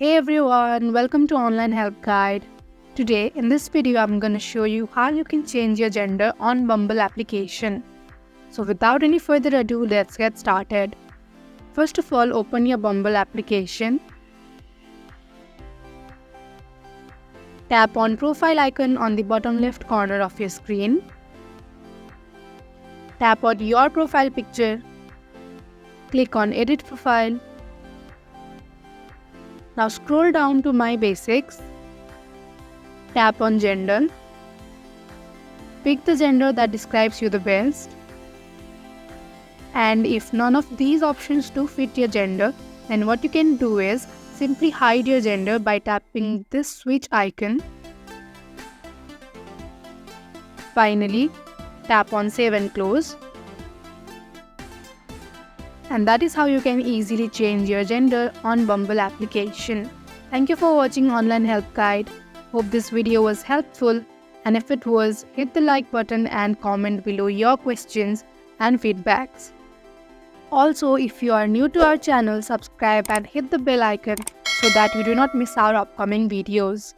Hey everyone, welcome to Online Help Guide. Today in this video I'm going to show you how you can change your gender on Bumble application. So without any further ado, let's get started. First of all, open your Bumble application. Tap on profile icon on the bottom left corner of your screen. Tap on your profile picture. Click on edit profile. Now scroll down to My Basics. Tap on Gender. Pick the gender that describes you the best. And if none of these options do fit your gender, then what you can do is simply hide your gender by tapping this switch icon. Finally, tap on Save and Close. And that is how you can easily change your gender on Bumble application. Thank you for watching Online Help Guide. Hope this video was helpful, and if it was, hit the like button and comment below your questions and feedbacks. Also, if you are new to our channel, subscribe and hit the bell icon so that you do not miss our upcoming videos.